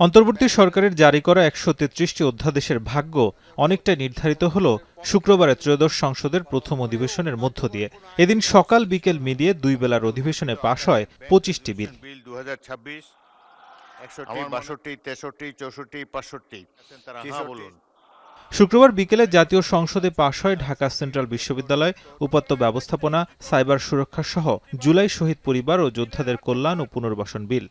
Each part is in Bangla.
অন্তর্বর্তী সরকারের জারি করা ১৩৩টি অধ্যাদেশের ভাগ্য অনেকটা নির্ধারিত হল শুক্রবারে ত্রয়োদশ সংসদের প্রথম অধিবেশনের মধ্য দিয়ে। এদিন সকাল বিকেল মিলিয়ে দুই বেলার অধিবেশনে পাশ হয় ২৫টি বিল। শুক্রবার বিকেলে জাতীয় সংসদে পাশ হয় ঢাকা সেন্ট্রাল বিশ্ববিদ্যালয়, উপাত্ত ব্যবস্থাপনা, সাইবার সুরক্ষা সহ জুলাই শহীদ পরিবার ও যোদ্ধাদের কল্যাণ ও পুনর্বাসন বিল।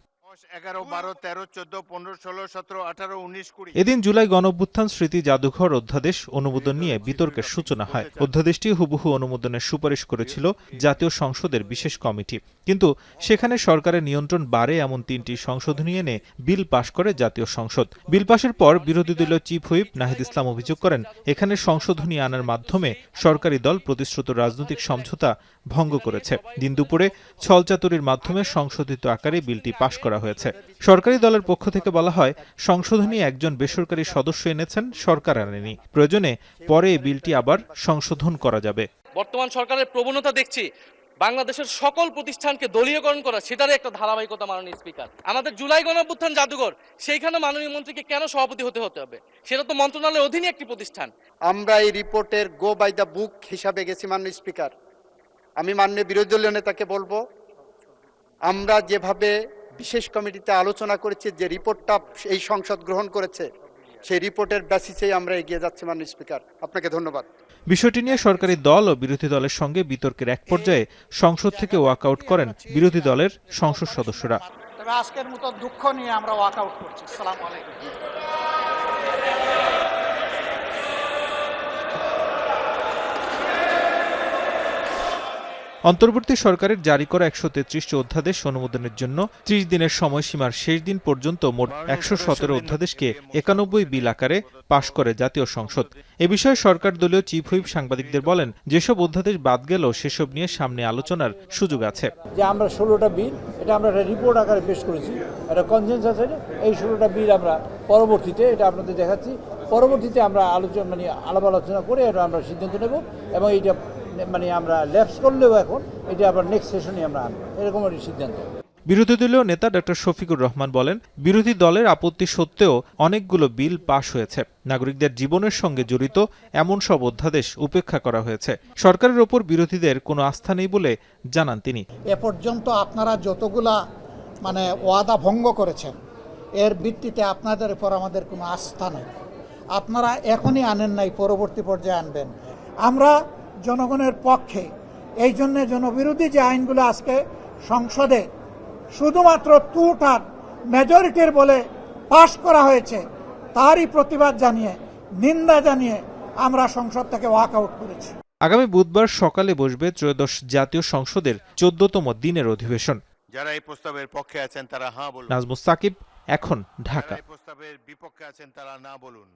এদিন জুলাই গণঅভ্যুত্থান স্মৃতি জাদুঘর অধ্যাদেশ অনুমোদন নিয়ে বিতর্কের সূচনা হয়। অধ্যাদেশটি হুবহু অনুমোদনের সুপারিশ করেছিল জাতীয় সংসদের বিশেষ কমিটি, কিন্তু সেখানে সরকারের নিয়ন্ত্রণ বাড়ে এমন ৩টি সংশোধনী এনে বিল পাশ করে জাতীয় সংসদ। বিল পাশের পর বিরোধী দলীয় চিফ হুইপ নাহিদ ইসলাম অভিযোগ করেন, এখানে সংশোধনী আনার মাধ্যমে সরকারি দল প্রতিশ্রুত রাজনৈতিক সমঝোতা ভঙ্গ করেছে। দিন দুপুরে ছলচাতুরির মাধ্যমে সংশোধিত আকারে বিলটি পাশ করা হয়েছে। সরকারি দলের পক্ষ থেকে বলা হয়, সংশোধনী একজন বেসরকারি সদস্য এনেছেন, সরকার আনেনি। প্রয়োজনে পরে এই বিলটি আবার সংশোধন করা যাবে। বর্তমান সরকারের প্রবণতা দেখছি বাংলাদেশের সকল প্রতিষ্ঠানকে দলীয়করণ করা, সেটারই একটা ধারাবাহিকতা। মাননীয় স্পিকার, আমাদের জুলাই গণঅভ্যুত্থান জাদুঘর, সেইখানে মাননীয় মন্ত্রীকে কেন সভাপতি হতে হবে? সেটা তো মন্ত্রণালয়ের অধীনে একটি প্রতিষ্ঠান। আমরা এই রিপোর্টের গো বাই দ্য বুক হিসাবে গেছি। মাননীয় স্পিকার, আমি মাননীয় বিরোধী দলীয় নেতাকে বলবো, আমরা যেভাবে বিশেষ কমিটিতে আলোচনা করেছি, যে রিপোর্টটা এই সংসদ গ্রহণ করেছে, সেই রিপোর্টের বেসিসেই আমরা এগিয়ে যাচ্ছি। মাননীয় স্পিকার, আপনাকে ধন্যবাদ। বিষয়টি নিয়ে সরকারি দল ও বিরোধী দলের সঙ্গে বিতর্কের এক পর্যায়ে সংসদ থেকে ওয়াকআউট করেন বিরোধী দলের সংসদ সদস্যরা। তবে আজকের মতো দুঃখ নিয়ে আমরা ওয়াকআউট করছি। আসসালামু আলাইকুম। অন্তর্বর্তী সরকারের জারি করা ১৩৩টি অধ্যাদেশ অনুমোদনের জন্য ৩০ দিনের সময়সীমার শেষ দিন পর্যন্ত মোট ১১৭ অধ্যাদেশকে ৯১ বিল আকারে পাশ করে জাতীয় সংসদ। এ বিষয়ে সরকার দলীয় চিফ হুইপ সাংবাদিকদের বলেন, যেসব অধ্যাদেশ বাদ গেলেও সেসব নিয়ে সামনে আলোচনার সুযোগ আছে। যে আমরা 16টা বিল, এটা আমরা রিপোর্ট আকারে পেশ করেছি, এটা কনসেনসাস আছে। এই 16টা বিল আমরা পরবর্তীতে এটা আপনাদের দেখাচ্ছি, পরবর্তীতে আমরা আলাপ আলোচনা করে এটা আমরা সিদ্ধান্ত নেব, এবং এইটা আমরা ল্যাপস করলেও এখন এটা আবার নেক্সট সেশনে আমরা আনবো, এরকম একটা সিদ্ধান্ত। বিরোধী দলীয় নেতা ডক্টর শফিকুর রহমান বলেন, বিরোধী দলের আপত্তি সত্ত্বেও অনেকগুলো বিল পাশ হয়েছে। নাগরিকদের জীবনের সঙ্গে জড়িত এমন সব অধ্যাদেশ উপেক্ষা করা হয়েছে। সরকারের ওপর বিরোধীদের কোনো আস্থা নেই বলে জানান তিনি। এ পর্যন্ত আপনারা যতগুলা ওয়াদা ভঙ্গ করেছেন, এর ভিত্তিতে আপনাদের উপর আমাদের কোনো আস্থা নেই। আপনারা এখনই আনেন নাই, পরবর্তী পর্যায়ে আনবেন। আমরা জনগণের পক্ষে, এই জন্য জনবিরোধী যে আইনগুলো আজকে সংসদে শুধুমাত্র টু-থার্ড মেজরিটির বলে পাশ করা হয়েছে, তারই প্রতিবাদ জানিয়ে, নিন্দা জানিয়ে আমরা সংসদ থেকে ওয়াকআউট করেছি। আগামী বুধবার সকালে বসবে ত্রয়োদশ জাতীয় সংসদের 14তম দিনের অধিবেশন। যারা এই প্রস্তাবের পক্ষে আছেন তারা হ্যাঁ বলুন। নাজমুস সাকিব, এখন, ঢাকা। প্রস্তাবের বিপক্ষে আছেন তারা না বলুন।